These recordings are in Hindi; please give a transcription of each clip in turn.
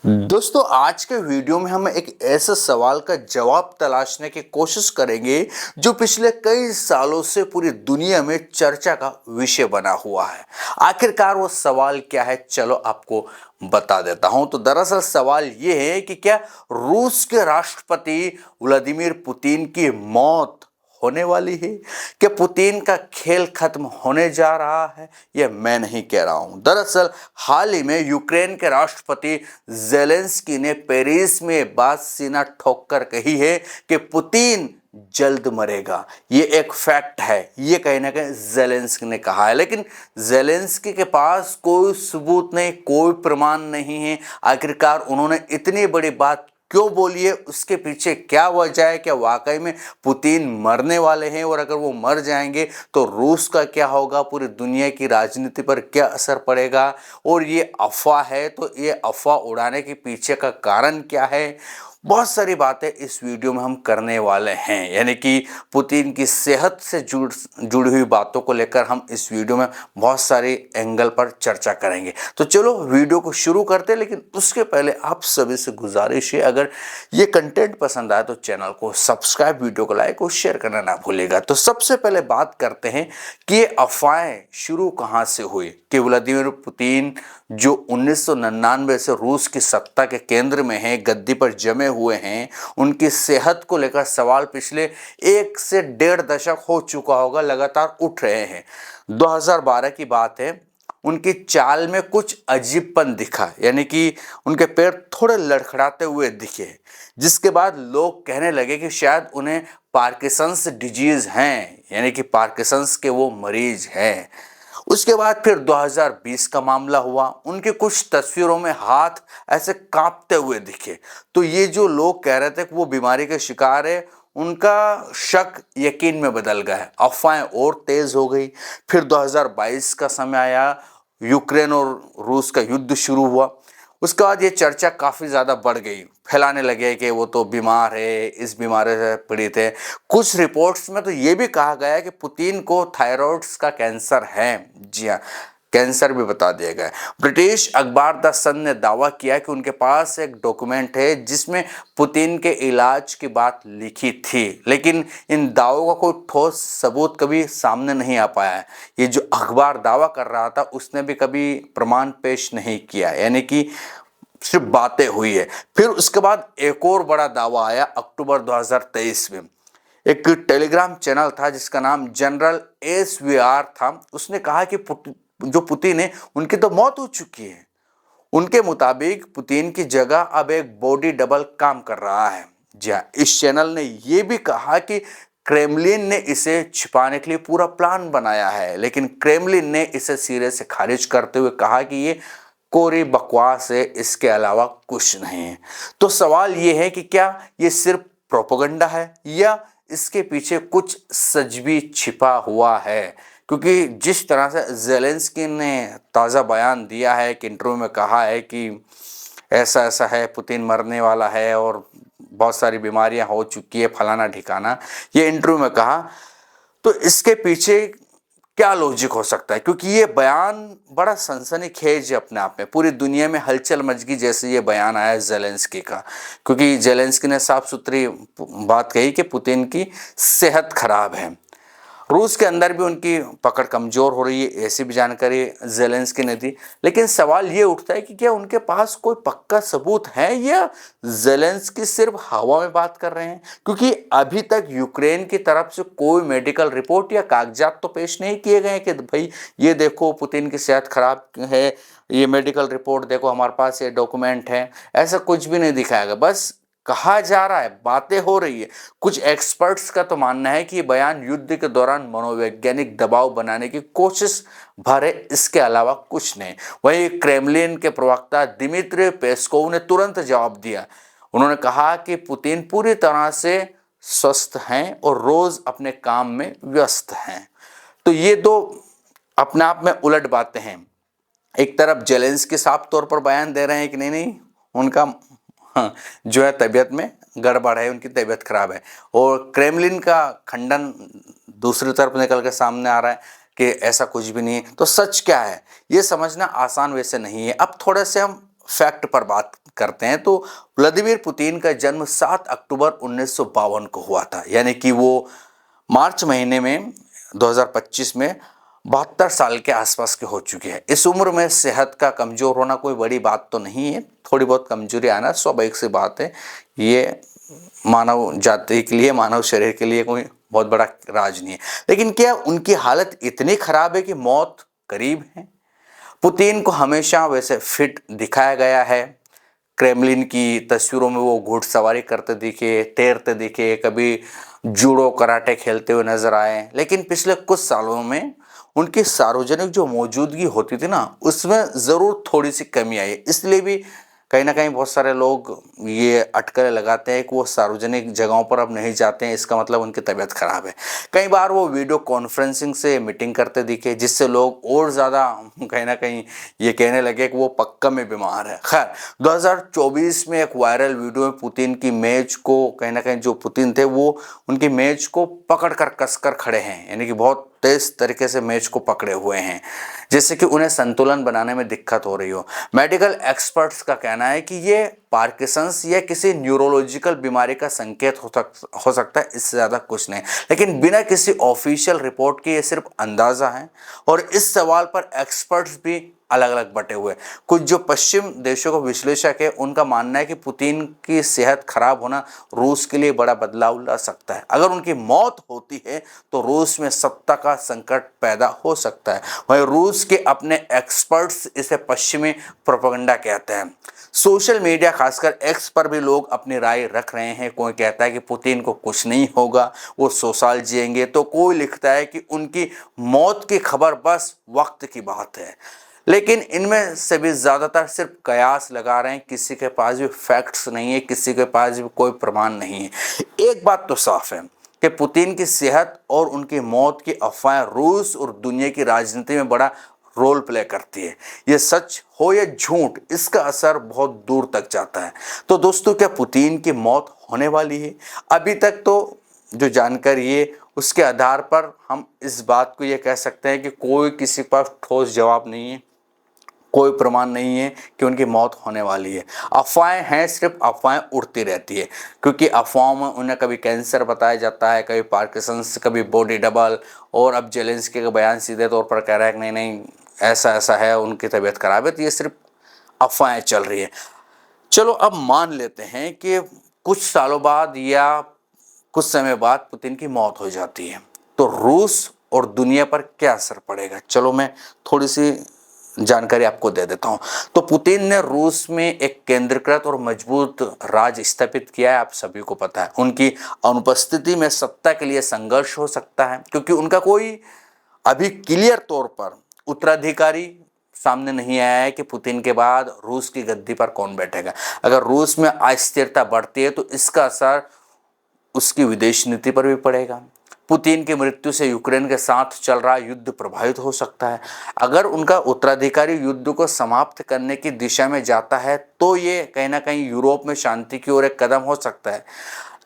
दोस्तों आज के वीडियो में हम एक ऐसे सवाल का जवाब तलाशने की कोशिश करेंगे जो पिछले कई सालों से पूरी दुनिया में चर्चा का विषय बना हुआ है। आखिरकार वो सवाल क्या है, चलो आपको बता देता हूं। तो दरअसल सवाल ये है कि क्या रूस के राष्ट्रपति व्लादिमीर पुतिन की मौत होने वाली है? कि पुतिन का खेल खत्म होने जा रहा है? यह मैं नहीं कह रहा हूं। दरअसल हाल ही में यूक्रेन के राष्ट्रपति जेलेंस्की ने पेरिस में बात सीना ठोक कर कही है कि पुतिन जल्द मरेगा। ये एक फैक्ट है, ये कहीं ना कहीं जेलेंस्की ने कहा है। लेकिन जेलेंस्की के पास कोई सबूत नहीं, कोई प्रमाण नहीं है। आखिरकार उन्होंने इतनी बड़ी बात क्यों बोली है, उसके पीछे क्या वजह है? क्या वाकई में पुतिन मरने वाले हैं? और अगर वो मर जाएंगे तो रूस का क्या होगा, पूरी दुनिया की राजनीति पर क्या असर पड़ेगा? और ये अफवाह है, तो ये अफवाह उड़ाने के पीछे का कारण क्या है? बहुत सारी बातें इस वीडियो में हम करने वाले हैं। यानी कि पुतिन की सेहत से जुड़ी हुई बातों को लेकर हम इस वीडियो में बहुत सारे एंगल पर चर्चा करेंगे। तो चलो वीडियो को शुरू करते हैं, लेकिन उसके पहले आप सभी से गुजारिश है, अगर ये कंटेंट पसंद आए तो चैनल को सब्सक्राइब, वीडियो को लाइक और शेयर करना ना भूलिएगा। तो सबसे पहले बात करते हैं कि ये अफवाहें शुरू कहाँ से हुई कि व्लादिमीर पुतिन जो 1999 से रूस की सत्ता के केंद्र में हैं, गद्दी पर जमे हुए हैं, उनकी सेहत को लेकर सवाल पिछले 1 से 1.5 दशक हो चुका होगा, लगातार उठ रहे हैं। 2012 की बात है, उनकी चाल में कुछ अजीबपन दिखा, यानी कि उनके पैर थोड़े लड़खड़ाते हुए दिखे, जिसके बाद लोग कहने लगे कि शायद उन्हें पार्किंसंस डिजीज हैं, यानी कि पार्किंसंस के वो मरीज हैं। उसके बाद फिर 2020 का मामला हुआ, उनके कुछ तस्वीरों में हाथ ऐसे कांपते हुए दिखे। तो ये जो लोग कह रहे थे कि वो बीमारी के शिकार है, उनका शक यकीन में बदल गया है, अफवाहें और तेज हो गई। फिर 2022 का समय आया, यूक्रेन और रूस का युद्ध शुरू हुआ। उसके बाद ये चर्चा काफ़ी ज़्यादा बढ़ गई, फैलाने लगे कि वो तो बीमार है, इस बीमारी से पीड़ित है। कुछ रिपोर्ट्स में तो ये भी कहा गया है कि पुतिन को थायराइड का कैंसर है। जी हाँ, कैंसर भी बता दिया गया है। ब्रिटिश अखबार द सन ने दावा किया कि उनके पास एक डॉक्यूमेंट है जिसमें पुतिन के इलाज की बात लिखी थी, लेकिन इन दावों का कोई ठोस सबूत कभी सामने नहीं आ पाया है। ये जो अखबार दावा कर रहा था उसने भी कभी प्रमाण पेश नहीं किया, यानी कि सिर्फ बातें हुई है। फिर उसके बाद एक और बड़ा दावा आया अक्टूबर 2023 में। एक टेलीग्राम चैनल था जिसका नाम जनरल SVR था, उसने कहा कि जो पुतिन है उनकी तो मौत हो चुकी है। उनके मुताबिक पुतिन की जगह अब एक बॉडी डबल काम कर रहा है। जी हाँ, इस चैनल ने यह भी कहा कि क्रेमलिन ने इसे छिपाने के लिए पूरा प्लान बनाया है, लेकिन क्रेमलिन ने इसे सिरे से खारिज करते हुए कहा कि ये कोरी बकवास है, इसके अलावा कुछ नहीं है। तो सवाल ये है कि क्या ये सिर्फ प्रोपेगेंडा है या इसके पीछे कुछ सच भी छिपा हुआ है? क्योंकि जिस तरह से जेलेंस्की ने ताज़ा बयान दिया है कि इंटरव्यू में कहा है कि ऐसा ऐसा है, पुतिन मरने वाला है और बहुत सारी बीमारियां हो चुकी है, फलाना ठिकाना, ये इंटरव्यू में कहा, तो इसके पीछे क्या लॉजिक हो सकता है? क्योंकि ये बयान बड़ा सनसनीखेज है अपने आप में, पूरी दुनिया में हलचल मच गई जैसे ये बयान आया जेलेंस्की का। क्योंकि जेलेंस्की ने साफ सुथरी बात कही कि पुतिन की सेहत खराब है। रूस के अंदर भी उनकी पकड़ कमजोर हो रही है, ऐसी भी जानकारी जेलेंस्की ने दी। लेकिन सवाल ये उठता है कि क्या उनके पास कोई पक्का सबूत है या जेलेंस्की सिर्फ हवा में बात कर रहे हैं? क्योंकि अभी तक यूक्रेन की तरफ से कोई मेडिकल रिपोर्ट या कागजात तो पेश नहीं किए गए कि भाई ये देखो पुतिन की सेहत खराब है, ये मेडिकल रिपोर्ट देखो, हमारे पास ये डॉक्यूमेंट है। ऐसा कुछ भी नहीं दिखाया गया, बस कहा जा रहा है, बातें हो रही है। कुछ एक्सपर्ट्स का तो मानना है कि ये बयान युद्ध के दौरान मनोवैज्ञानिक दबाव बनाने की कोशिश भर है, इसके अलावा कुछ नहीं। वहीं क्रेमलिन के प्रवक्ता दिमित्री पेस्कोव ने तुरंत जवाब दिया। उन्होंने कहा कि पुतिन पूरी तरह से स्वस्थ हैं और रोज अपने काम में व्यस्त हैं। तो ये दो अपने आप में उलट बातें हैं। एक तरफ जेलेंस्की साफ तौर पर बयान दे रहे हैं कि नहीं नहीं, उनका जो है तबीयत में गड़बड़ है, उनकी तबीयत खराब है, और क्रेमलिन का खंडन दूसरी तरफ निकल के सामने आ रहा है कि ऐसा कुछ भी नहीं है। तो सच क्या है ये समझना आसान वैसे नहीं है। अब थोड़े से हम फैक्ट पर बात करते हैं तो व्लादिमीर पुतिन का जन्म 7 अक्टूबर 1952 को हुआ था, यानी कि वो मार्च महीने में 2025 में 72 साल के आसपास के हो चुके हैं। इस उम्र में सेहत का कमजोर होना कोई बड़ी बात तो नहीं है, थोड़ी बहुत कमजोरी आना स्वाभाविक सी बात है। ये मानव जाति के लिए, मानव शरीर के लिए कोई बहुत बड़ा राज नहीं है। लेकिन क्या उनकी हालत इतनी खराब है कि मौत करीब है? पुतिन को हमेशा वैसे फिट दिखाया गया है। क्रेमलिन की तस्वीरों में वो घुड़सवारी करते दिखे, तैरते दिखे, कभी जूडो कराटे खेलते हुए नजर आए। लेकिन पिछले कुछ सालों में उनकी सार्वजनिक जो मौजूदगी होती थी ना, उसमें ज़रूर थोड़ी सी कमी आई। इसलिए भी कहीं ना कहीं बहुत सारे लोग ये अटकलें लगाते हैं कि वो सार्वजनिक जगहों पर अब नहीं जाते हैं, इसका मतलब उनकी तबीयत खराब है। कई बार वो वीडियो कॉन्फ्रेंसिंग से मीटिंग करते दिखे, जिससे लोग और ज़्यादा कहीं ना कहीं ये कहने लगे कि वो पक्का में बीमार है। खैर, 2024 में एक वायरल वीडियो में पुतिन की मेज को कहीं ना कहीं, जो पुतिन थे वो उनकी मेज को पकड़ कर कसकर खड़े हैं, यानी कि बहुत तेज तरीके से मेज को पकड़े हुए हैं, जैसे कि उन्हें संतुलन बनाने में दिक्कत हो रही हो। मेडिकल एक्सपर्ट्स का कहना है कि ये पार्किंसंस या किसी न्यूरोलॉजिकल बीमारी का संकेत हो सकता है, इससे ज़्यादा कुछ नहीं। लेकिन बिना किसी ऑफिशियल रिपोर्ट के ये सिर्फ अंदाज़ा है, और इस सवाल पर एक्सपर्ट्स भी अलग अलग बटे हुए। कुछ जो पश्चिम देशों का विश्लेषक है, उनका मानना है कि पुतिन की सेहत खराब होना रूस के लिए बड़ा बदलाव ला सकता है। अगर उनकी मौत होती है तो रूस में सत्ता का संकट पैदा हो सकता है। वहीं रूस के अपने एक्सपर्ट्स इसे पश्चिमी प्रोपेगेंडा कहते हैं। सोशल मीडिया खासकर एक्स पर भी लोग अपनी राय रख रहे हैं। कोई कहता है कि पुतिन को कुछ नहीं होगा, वो 100 साल जिएंगे, तो कोई लिखता है कि उनकी मौत की खबर बस वक्त की बात है। लेकिन इनमें से भी ज़्यादातर सिर्फ कयास लगा रहे हैं, किसी के पास भी फैक्ट्स नहीं है, किसी के पास भी कोई प्रमाण नहीं है। एक बात तो साफ है कि पुतिन की सेहत और उनकी मौत की अफवाहें रूस और दुनिया की राजनीति में बड़ा रोल प्ले करती है। ये सच हो या झूठ, इसका असर बहुत दूर तक जाता है। तो दोस्तों, क्या पुतिन की मौत होने वाली है? अभी तक तो जो जानकारी है उसके आधार पर हम इस बात को ये कह सकते हैं कि कोई किसी के पास ठोस जवाब नहीं है, कोई प्रमाण नहीं है कि उनकी मौत होने वाली है। अफवाहें हैं, सिर्फ अफवाहें उड़ती रहती है, क्योंकि अफवाहों में उन्हें कभी कैंसर बताया जाता है, कभी पार्किंसंस, कभी बॉडी डबल, और अब जेलेंस्की का बयान सीधे तौर पर कह रहा है कि नहीं नहीं ऐसा ऐसा है, उनकी तबीयत खराब है। तो ये सिर्फ अफवाहें चल रही है। चलो अब मान लेते हैं कि कुछ सालों बाद या कुछ समय बाद पुतिन की मौत हो जाती है, तो रूस और दुनिया पर क्या असर पड़ेगा? चलो मैं थोड़ी सी जानकारी आपको दे देता हूं। तो पुतिन ने रूस में एक केंद्रीकृत और मजबूत राज स्थापित किया है, आप सभी को पता है। उनकी अनुपस्थिति में सत्ता के लिए संघर्ष हो सकता है, क्योंकि उनका कोई अभी क्लियर तौर पर उत्तराधिकारी सामने नहीं आया है कि पुतिन के बाद रूस की गद्दी पर कौन बैठेगा। अगर रूस में अस्थिरता बढ़ती है तो इसका असर उसकी विदेश नीति पर भी पड़ेगा। पुतिन की मृत्यु से यूक्रेन के साथ चल रहा युद्ध प्रभावित हो सकता है। अगर उनका उत्तराधिकारी युद्ध को समाप्त करने की दिशा में जाता है तो ये कहीं ना कहीं यूरोप में शांति की ओर एक कदम हो सकता है।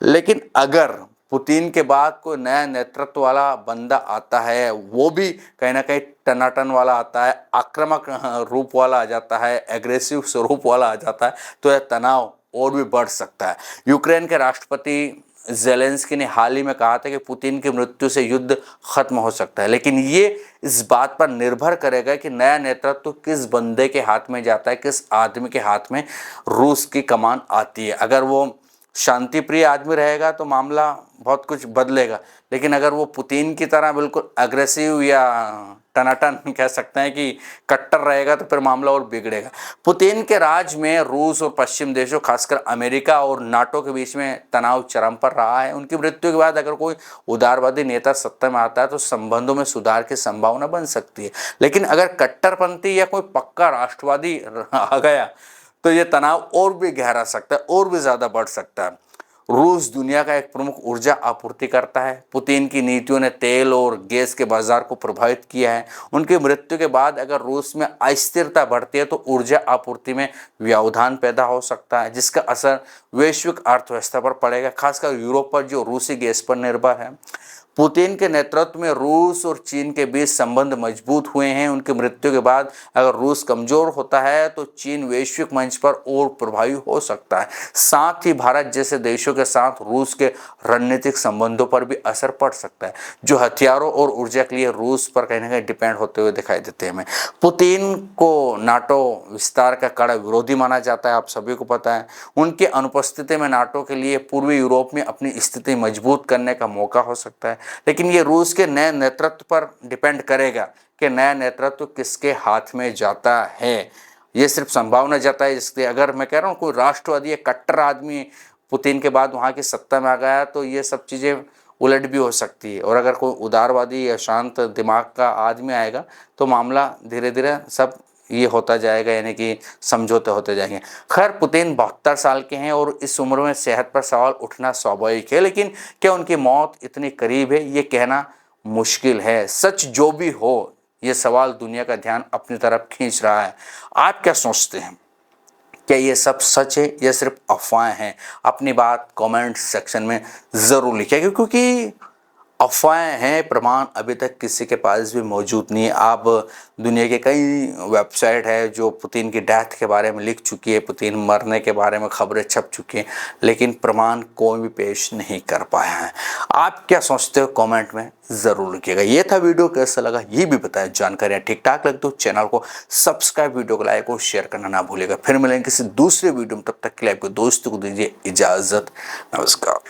लेकिन अगर पुतिन के बाद कोई नया नेतृत्व वाला बंदा आता है, वो भी कहीं ना कहीं टनाटन वाला आता है, आक्रामक रूप वाला आ जाता है, एग्रेसिव स्वरूप वाला आ जाता है, तो यह तनाव और भी बढ़ सकता है। यूक्रेन के राष्ट्रपति जेलेंस्की ने हाल ही में कहा था कि पुतिन की मृत्यु से युद्ध खत्म हो सकता है, लेकिन ये इस बात पर निर्भर करेगा कि नया नेतृत्व किस बंदे के हाथ में जाता है, किस आदमी के हाथ में रूस की कमान आती है। अगर वो शांति प्रिय आदमी रहेगा तो मामला बहुत कुछ बदलेगा, लेकिन अगर वो पुतिन की तरह बिल्कुल अग्रेसिव या टनाटन कह सकते हैं कि कट्टर रहेगा तो फिर मामला और बिगड़ेगा। पुतिन के राज में रूस और पश्चिम देशों, खासकर अमेरिका और नाटो के बीच में तनाव चरम पर रहा है। उनकी मृत्यु के बाद अगर कोई उदारवादी नेता सत्ता में आता है तो संबंधों में सुधार की संभावना बन सकती है, लेकिन अगर कट्टरपंथी या कोई पक्का राष्ट्रवादी आ गया तो ये तनाव और भी गहरा सकता है, और भी ज़्यादा बढ़ सकता है। रूस दुनिया का एक प्रमुख ऊर्जा आपूर्ति करता है। पुतिन की नीतियों ने तेल और गैस के बाजार को प्रभावित किया है। उनकी मृत्यु के बाद अगर रूस में अस्थिरता बढ़ती है तो ऊर्जा आपूर्ति में व्यवधान पैदा हो सकता है, जिसका असर वैश्विक अर्थव्यवस्था पर पड़ेगा, खासकर यूरोप पर जो रूसी गैस पर निर्भर है। पुतिन के नेतृत्व में रूस और चीन के बीच संबंध मजबूत हुए हैं। उनकी मृत्यु के बाद अगर रूस कमजोर होता है तो चीन वैश्विक मंच पर और प्रभावी हो सकता है। साथ ही भारत जैसे देशों के साथ रूस के रणनीतिक संबंधों पर भी असर पड़ सकता है, जो हथियारों और ऊर्जा के लिए रूस पर कहीं ना कहीं डिपेंड होते हुए दिखाई देते हैं। हमें पुतिन को नाटो विस्तार का कड़ा विरोधी माना जाता है, आप सभी को पता है। उनके अनुपस्थिति में नाटो के लिए पूर्वी यूरोप में अपनी स्थिति मजबूत करने का मौका हो सकता है, लेकिन ये रूस के नए नेतृत्व पर डिपेंड करेगा कि नया नेतृत्व किसके हाथ में जाता है। ये सिर्फ संभावना जाता है, इसलिए अगर मैं कह रहा हूँ कोई राष्ट्रवादी या कट्टर आदमी पुतिन के बाद वहाँ की सत्ता में आ गया तो ये सब चीज़ें उलट भी हो सकती है, और अगर कोई उदारवादी या शांत दिमाग का आदमी आएगा तो मामला धीरे धीरे सब ये होता जाएगा, यानी कि समझौते होते जाएंगे। खैर, पुतिन 72 साल के हैं और इस उम्र में सेहत पर सवाल उठना स्वाभाविक है, लेकिन क्या उनकी मौत इतनी करीब है ये कहना मुश्किल है। सच जो भी हो, ये सवाल दुनिया का ध्यान अपनी तरफ खींच रहा है। आप क्या सोचते हैं? क्या ये सब सच है या सिर्फ अफवाहें हैं? अपनी बात कमेंट सेक्शन में ज़रूर लिखिए, क्योंकि अफवाहें हैं, प्रमाण अभी तक किसी के पास भी मौजूद नहीं है। आप दुनिया के कई वेबसाइट है जो पुतिन की डेथ के बारे में लिख चुकी है, पुतिन मरने के बारे में खबरें छप चुकी हैं, लेकिन प्रमाण कोई भी पेश नहीं कर पाया है। आप क्या सोचते हो कमेंट में ज़रूर लिखिएगा। ये था वीडियो, कैसा लगा ये भी बताएं। जानकारियाँ ठीक ठाक लगे तो चैनल को सब्सक्राइब, वीडियो को लाइक और शेयर करना ना भूलिएगा। फिर मिलेंगे किसी दूसरे वीडियो में, तब तक के लिए आपके दोस्तों को दीजिए इजाज़त। नमस्कार।